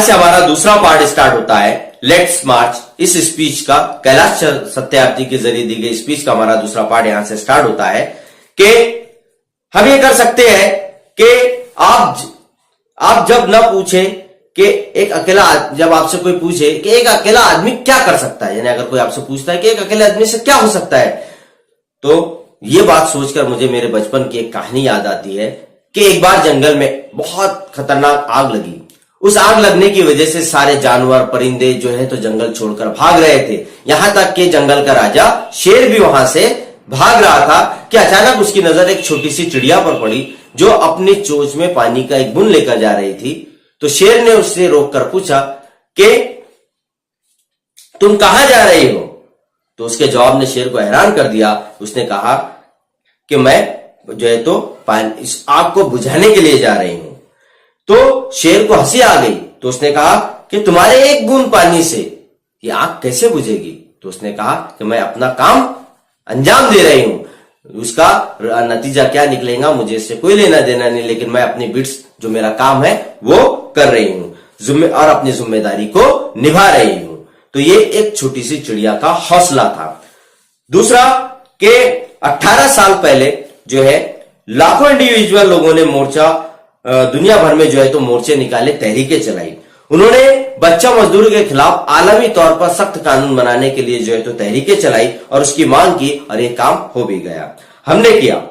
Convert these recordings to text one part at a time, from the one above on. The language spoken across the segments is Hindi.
यहां से हमारा दूसरा पार्ट स्टार्ट होता है, लेट्स मार्च। इस स्पीच का, कैलाश सत्यार्थी के जरिए दी गई स्पीच का हमारा दूसरा पार्ट यहां से स्टार्ट होता है कि हम ये कर सकते हैं कि आप जब न पूछे कि एक अकेला, जब आपसे कोई पूछे कि एक अकेला आदमी क्या कर सकता है, यानी अगर कोई आपसे पूछता है कि एक अकेले आदमी से क्या हो सकता है, तो ये बात सोचकर मुझे मेरे बचपन की एक कहानी याद आती है कि एक बार जंगल में बहुत खतरनाक आग लगी। उस आग लगने की वजह से सारे जानवर परिंदे जो है तो जंगल छोड़कर भाग रहे थे। यहां तक कि जंगल का राजा शेर भी वहां से भाग रहा था कि अचानक उसकी नजर एक छोटी सी चिड़िया पर पड़ी जो अपनी चोंच में पानी का एक बूंद लेकर जा रही थी। तो शेर ने उससे रोककर पूछा कि तुम कहां जा रही हो? तो उसके जवाब ने शेर को हैरान कर दिया। उसने कहा कि मैं जो है तो इस आग को बुझाने के लिए जा रही हूं। तो शेर को हंसी आ गई। तो उसने कहा कि तुम्हारे एक बूंद पानी से ये आग कैसे बुझेगी? तो उसने कहा कि मैं अपना काम अंजाम दे रही हूं, उसका नतीजा क्या निकलेगा मुझे इससे कोई लेना देना नहीं, लेकिन मैं अपनी बिट्स जो मेरा काम है वो कर रही हूं और अपनी जिम्मेदारी को निभा रही हूं। तो ये एक छोटी सी चिड़िया का हौसला था। दूसरा कि 18 साल पहले जो है लाखों इंडिविजुअल लोगों ने मोर्चा, दुनिया भर में जो है तो मोर्चे निकाले, तहरीकें चलाई। उन्होंने बच्चा मजदूरी के खिलाफ आलमी तौर पर सख्त कानून बनाने के लिए जो है तो तहरीकें चलाई और उसकी मांग की, और ये काम हो भी गया। हमने किया,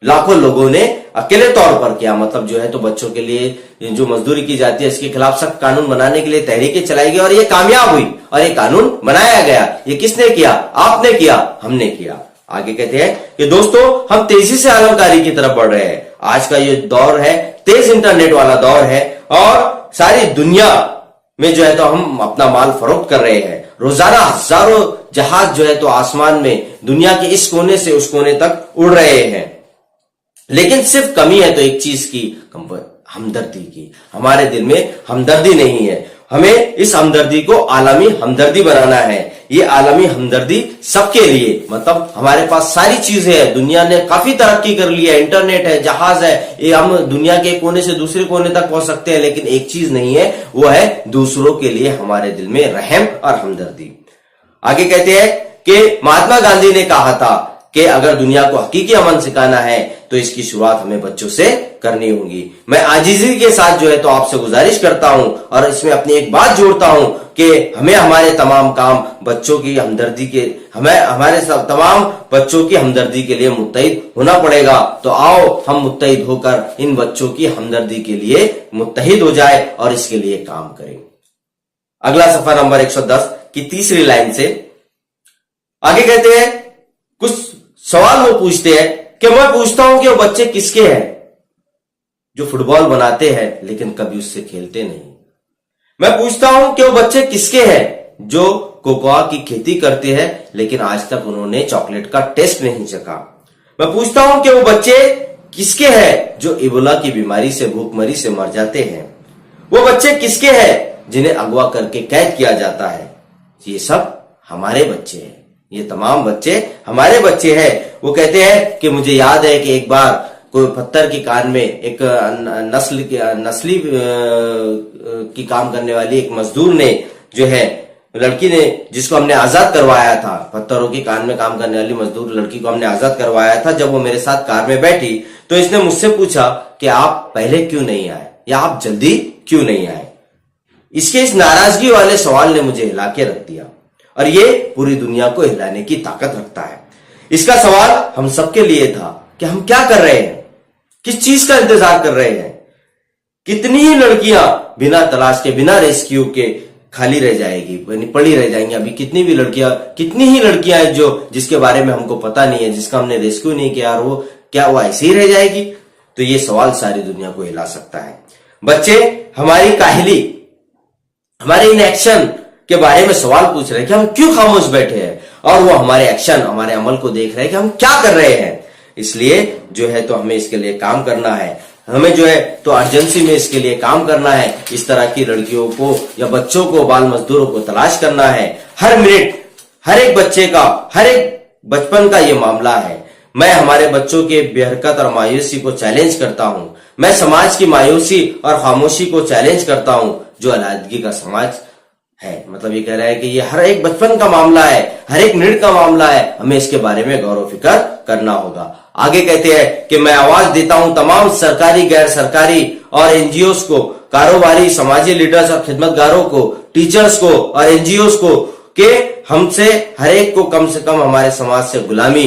लाखों लोगों ने अकेले तौर पर किया, मतलब जो है तो बच्चों के लिए जो मजदूरी की जाती है इसके खिलाफ सख्त कानून बनाने के लिए तहरीकें चलाई गई और ये कामयाब हुई और ये कानून बनाया गया। ये किसने किया? आपने किया, हमने किया। आगे कहते हैं कि दोस्तों हम तेजी से आलमकारी की तरफ बढ़ रहे हैं। आज का ये दौर है तेज इंटरनेट वाला दौर है और सारी दुनिया में जो है तो हम अपना माल फरोख्त कर रहे हैं। रोजाना हजारों जहाज जो है तो आसमान में दुनिया के इस कोने से उस कोने तक उड़ रहे हैं, लेकिन सिर्फ कमी है तो एक चीज की, हमदर्दी की। हमारे दिल में हमदर्दी नहीं है। हमें इस हमदर्दी को आलमी हमदर्दी बनाना है। ये आलमी हमदर्दी सबके लिए, मतलब हमारे पास सारी चीजें हैं, दुनिया ने काफी तरक्की कर ली है, इंटरनेट है, जहाज है, ये हम दुनिया के कोने से दूसरे कोने तक पहुंच सकते हैं, लेकिन एक चीज नहीं है, वो है दूसरों के लिए हमारे दिल में रहम और हमदर्दी। आगे कहते हैं कि महात्मा गांधी ने कहा था कि अगर दुनिया को हकीकी अमन सिखाना है तो इसकी शुरुआत हमें बच्चों से करनी होगी। मैं आजीजी के साथ जो है तो आपसे गुजारिश करता हूं और इसमें अपनी एक बात जोड़ता हूं कि हमें हमारे तमाम काम बच्चों की हमदर्दी के, हमारे तमाम बच्चों की हमदर्दी के लिए मुत्तहिद होना पड़ेगा। तो आओ हम मुत्तहिद होकर इन बच्चों की हमदर्दी के लिए मुत्तहिद हो जाए और इसके लिए काम करें। अगला सफा नंबर 110 की तीसरी लाइन से आगे कहते हैं, कुछ सवाल वो पूछते हैं कि मैं पूछता हूं कि वो बच्चे किसके हैं जो फुटबॉल बनाते हैं लेकिन कभी उससे खेलते नहीं। मैं पूछता हूं कि वो बच्चे किसके हैं जो कोकोआ की खेती करते हैं लेकिन आज तक उन्होंने चॉकलेट का टेस्ट नहीं चखा। मैं पूछता हूं कि वो बच्चे किसके हैं जो इबोला की बीमारी से, भूखमरी से मर जाते हैं। वो बच्चे किसके हैं जिन्हें अगवा करके कैद किया जाता है। ये सब हमारे बच्चे हैं, ये तमाम बच्चे हमारे बच्चे हैं। वो कहते हैं कि मुझे याद है कि एक बार कोई पत्थर की कान में एक नस्ली की काम करने वाली एक मजदूर ने जो है, लड़की ने, जिसको हमने आजाद करवाया था, पत्थरों की कान में काम करने वाली मजदूर लड़की को हमने आजाद करवाया था। जब वो मेरे साथ कार में बैठी तो इसने मुझसे पूछा कि आप पहले क्यों नहीं आए या आप जल्दी क्यों नहीं आए। इसके इस नाराजगी वाले सवाल ने मुझे हिला के रख दिया और ये पूरी दुनिया को हिलाने की ताकत रखता है। इसका सवाल हम सबके लिए था कि हम क्या कर रहे हैं, किस चीज का इंतजार कर रहे हैं। कितनी ही लड़कियां बिना तलाश के, बिना रेस्क्यू के खाली रह जाएगी, पड़ी रह जाएंगी। अभी कितनी ही लड़कियां हैं जो जिसके बारे में हमको पता नहीं है, जिसका हमने रेस्क्यू नहीं किया, और वो क्या वो ऐसी ही रह जाएगी। तो ये सवाल सारी दुनिया को हिला सकता है। बच्चे हमारी काहिली, हमारे इनएक्शन के बारे में सवाल पूछ रहे हैं कि हम क्यों खामोश बैठे हैं, और वो हमारे एक्शन, हमारे अमल को देख रहे हैं कि हम क्या कर रहे हैं। इसलिए जो है तो हमें इसके लिए काम करना है। हमें जो है तो अर्जेंसी में इसके लिए काम करना है। इस तरह की लड़कियों को या बच्चों को, बाल मजदूरों को तलाश करना है। हर मिनट, हर एक बच्चे का, हर एक बचपन का ये मामला है। मैं हमारे बच्चों के बेहरकत और मायूसी को चैलेंज करता हूं। मैं समाज की मायूसी और खामोशी को चैलेंज करता हूं। जो अलहदगी का समाज है। मतलब ये कह रहा है कि ये हर एक बचपन का मामला है, हर एक मिनट का मामला है, हमें इसके बारे में गौर फिक्र करना होगा। आगे कहते हैं कि मैं आवाज देता हूं तमाम सरकारी, गैर सरकारी और एनजीओस को, कारोबारी, समाजी लीडर्स और खिदमतगारों को, टीचर्स को और एनजीओस को, कि हमसे हर एक को कम से कम हमारे समाज से गुलामी,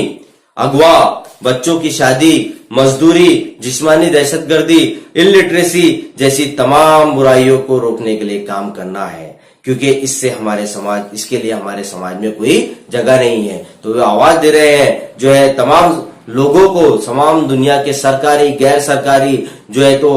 अगवा, बच्चों की शादी, मजदूरी, जिस्मानी दहशतगर्दी, इलिटरेसी जैसी तमाम बुराइयों को रोकने के लिए काम करना है, क्योंकि इससे हमारे समाज, इसके लिए हमारे समाज में कोई जगह नहीं है। तो वे आवाज दे रहे हैं जो है तमाम लोगों को, तमाम दुनिया के सरकारी, गैर सरकारी जो है तो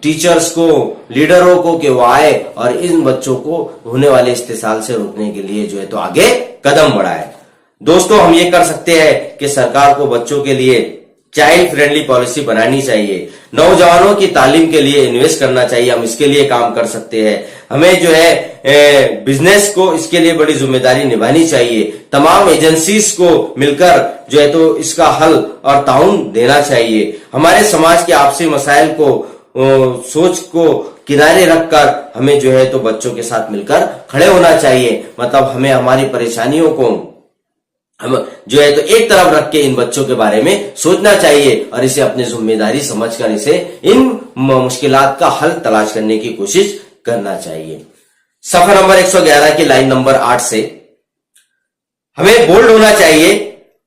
टीचर्स को, लीडरों को, कि वो आए और इन बच्चों को होने वाले इस्तेसाल से रोकने के लिए जो है तो आगे कदम बढ़ाए। दोस्तों, हम ये कर सकते हैं कि सरकार को बच्चों के लिए चाइल्ड फ्रेंडली पॉलिसी बनानी चाहिए, नौजवानों की तालीम के लिए इन्वेस्ट करना चाहिए, हम इसके लिए काम कर सकते हैं। हमें जो है बिजनेस को इसके लिए बड़ी जिम्मेदारी निभानी चाहिए, तमाम एजेंसीज को मिलकर जो है तो इसका हल और ताउन देना चाहिए। हमारे समाज के आपसी मसाइल को, सोच को किनारे रखकर हमें जो है तो बच्चों के साथ मिलकर खड़े होना चाहिए। मतलब हमें हमारी परेशानियों को हम जो है तो एक तरफ रख के इन बच्चों के बारे में सोचना चाहिए और इसे अपनी जिम्मेदारी समझकर इसे इन मुश्किलात का हल तलाश करने की कोशिश करना चाहिए। सफा नंबर 111 की लाइन नंबर 8 से हमें बोल्ड होना चाहिए,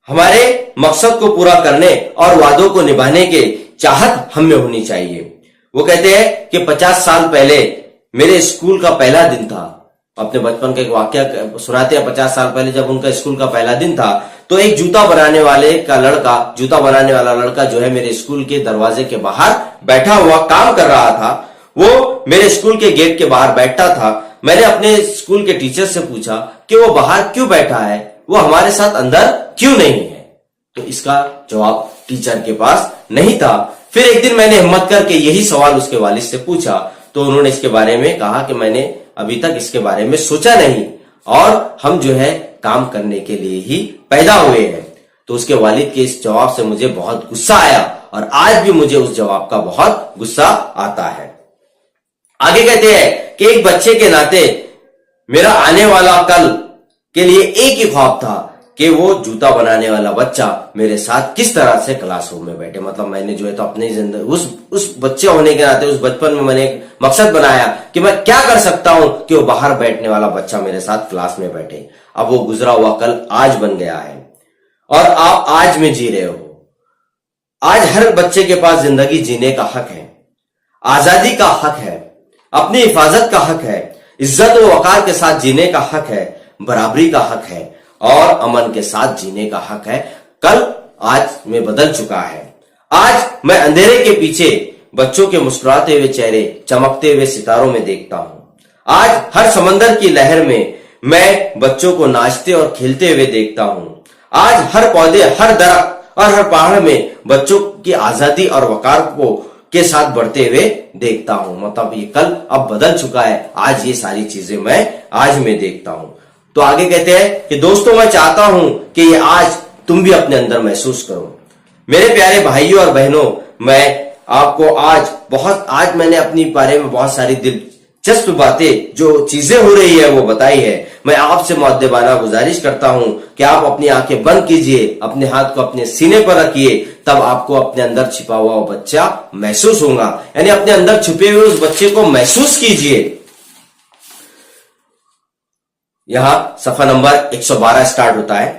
हमारे मकसद को पूरा करने और वादों को निभाने के चाहत हम में होनी चाहिए। वो कहते हैं कि 50 साल पहले मेरे स्कूल का पहला दिन था। अपने बचपन का एक वाक्य सुनाते हैं। 50 साल पहले जब उनका स्कूल का पहला दिन था तो एक जूता बनाने वाला लड़का जो है मेरे स्कूल के दरवाजे के बाहर बैठा हुआ काम कर रहा था। वो मेरे स्कूल के गेट के बाहर बैठा था। मैंने अपने स्कूल के टीचर से पूछा कि वो बाहर क्यों बैठा है, वो हमारे साथ अंदर क्यों नहीं है। तो इसका जवाब टीचर के पास नहीं था। फिर एक दिन मैंने हिम्मत करके यही सवाल उसके वालिद से पूछा तो उन्होंने इसके बारे में कहा कि मैंने अभी तक इसके बारे में सोचा नहीं और हम जो है काम करने के लिए ही पैदा हुए हैं। तो उसके वालिद के इस जवाब से मुझे बहुत गुस्सा आया और आज भी मुझे उस जवाब का बहुत गुस्सा आता है। आगे कहते हैं कि एक बच्चे के नाते मेरा आने वाला कल के लिए एक ही ख्वाब था कि वो जूता बनाने वाला बच्चा मेरे साथ किस तरह से क्लासरूम में बैठे। मतलब मैंने जो है तो अपनी जिंदगी उस बच्चे होने के नाते उस बचपन में मैंने एक मकसद बनाया कि मैं क्या कर सकता हूं कि वो बाहर बैठने वाला बच्चा मेरे साथ क्लास में बैठे। अब वो गुजरा हुआ कल आज बन गया है और आप आज में जी रहे हो। आज हर बच्चे के पास जिंदगी जीने का हक है, आजादी का हक है, अपनी हिफाजत का हक है, इज्जत और वकार के साथ जीने का हक है, बराबरी का हक है और अमन के साथ जीने का हक है। कल आज में बदल चुका है। आज मैं अंधेरे के पीछे बच्चों के मुस्कुराते हुए चेहरे, चमकते हुए सितारों में देखता हूं। आज हर समंदर की लहर में मैं बच्चों को नाचते और खेलते हुए देखता हूं। आज हर पौधे, हर दरख्त और हर पहाड़ में बच्चों की आजादी और वकार को के साथ बढ़ते हुए देखता हूं। मतलब ये कल अब बदल चुका है, आज ये सारी चीजें मैं आज में देखता हूं। तो आगे कहते हैं कि दोस्तों, मैं चाहता हूं कि ये आज तुम भी अपने अंदर महसूस करो। मेरे प्यारे भाइयों और बहनों, मैं आपको आज मैंने अपनी बारे में बहुत सारी दिलचस्प बातें, जो चीजें हो रही है वो बताई है। मैं आपसे मुअद्दबाना गुजारिश करता हूं कि आप अपनी आंखें बंद कीजिए, अपने हाथ को अपने सीने पर रखिए, तब आपको अपने अंदर छिपा हुआ वो बच्चा महसूस होगा। यानी अपने अंदर छुपे हुए उस बच्चे को महसूस कीजिए। यहां सफा नंबर 112 स्टार्ट होता है।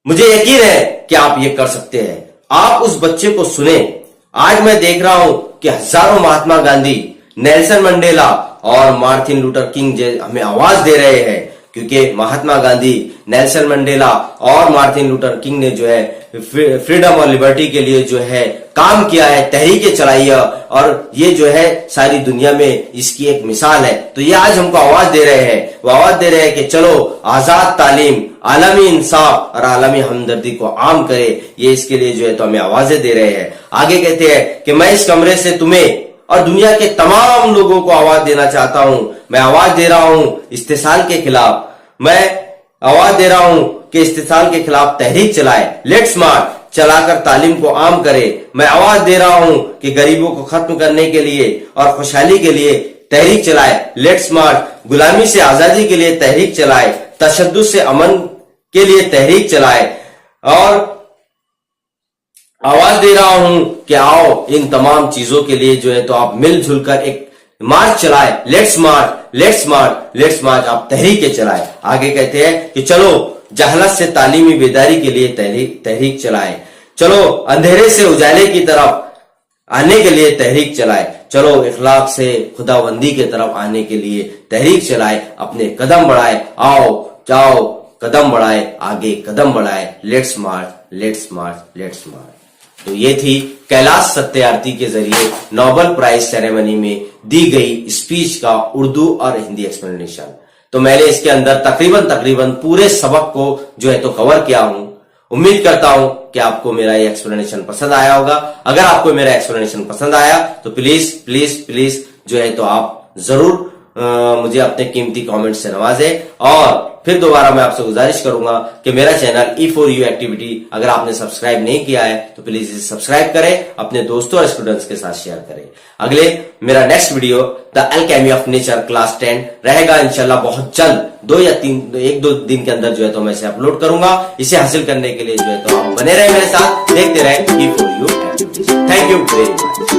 मुझे यकीन है कि आप ये कर सकते हैं। आप उस बच्चे को सुने। आज मैं देख रहा हूं कि हजारों महात्मा गांधी, नेल्सन मंडेला और मार्टिन लूथर किंग हमें आवाज दे रहे हैं, क्योंकि महात्मा गांधी, नेल्सन मंडेला और मार्टिन लूथर किंग ने जो है फ्रीडम और लिबर्टी के लिए जो है काम किया है, तहरीकें चलाई है और ये जो है सारी दुनिया में इसकी एक मिसाल है। तो ये आज हमको आवाज दे रहे हैं। वो आवाज दे रहे हैं कि चलो आजाद तालीम, आलमी इंसाफ और आलमी हमदर्दी को आम करे। ये इसके लिए जो है तो हमें आवाजें दे रहे हैं। आगे कहते हैं कि मैं इस कमरे से तुम्हें और दुनिया के तमाम लोगों को आवाज देना चाहता हूं। मैं आवाज दे रहा हूं इस्तेसाल के खिलाफ। मैं आवाज दे रहा हूं कि इस्तेसाल के खिलाफ तहरीक चलाए, लेट्स मार्च, चलाकर तालीम को आम करे। मैं आवाज दे रहा हूं कि गरीबों को खत्म करने के लिए और खुशहाली के लिए तहरीक चलाए, लेट्स मार्च। गुलामी से आजादी के लिए तहरीक चलाए, तशद्दुद से अमन के लिए तहरीक चलाए। और आवाज दे रहा हूं कि आओ इन तमाम चीजों के लिए जो है तो आप मिलजुल कर एक मार्च चलाए, let's march, let's march, let's march. आप तहरीकें चलाए। आगे कहते हैं कि चलो जहलत से तालीमी बेदारी के लिए तहरीक चलाए, चलो अंधेरे से उजाले की तरफ आने के लिए तहरीक चलाए, चलो इखलाक से खुदाबंदी की तरफ आने के लिए तहरीक चलाए, अपने कदम बढ़ाए, आओ जाओ कदम बढ़ाए, आगे कदम बढ़ाए, let's march, let's march, let's march. तो ये थी कैलाश सत्यार्थी के जरिए नोबेल प्राइज सेरेमनी में दी गई स्पीच का उर्दू और हिंदी एक्सप्लेनेशन। तो मैंने इसके अंदर तकरीबन पूरे सबक को जो है तो कवर किया हूं। उम्मीद करता हूं कि आपको मेरा ये एक्सप्लेनेशन पसंद आया होगा। अगर आपको मेरा एक्सप्लेनेशन पसंद आया तो प्लीज प्लीज प्लीज जो है तो आप जरूर मुझे अपने कीमती कमेंट से नवाजें। और फिर दोबारा मैं आपसे गुजारिश करूंगा कि मेरा चैनल E4U एक्टिविटी अगर आपने सब्सक्राइब नहीं किया है तो प्लीज इसे सब्सक्राइब करें, अपने दोस्तों और स्टूडेंट्स के साथ शेयर करें। अगले मेरा next video the alchemy of nature class 10 रहेगा इंशाल्लाह बहुत जल्द, 1-2 दिन के अंदर जो है तो मैं इसे अपलोड करूंगा। इसे हासिल करने के लिए जो है तो आप बने रहे मेरे साथ, देखते रहे E4U activities. Thank you very much.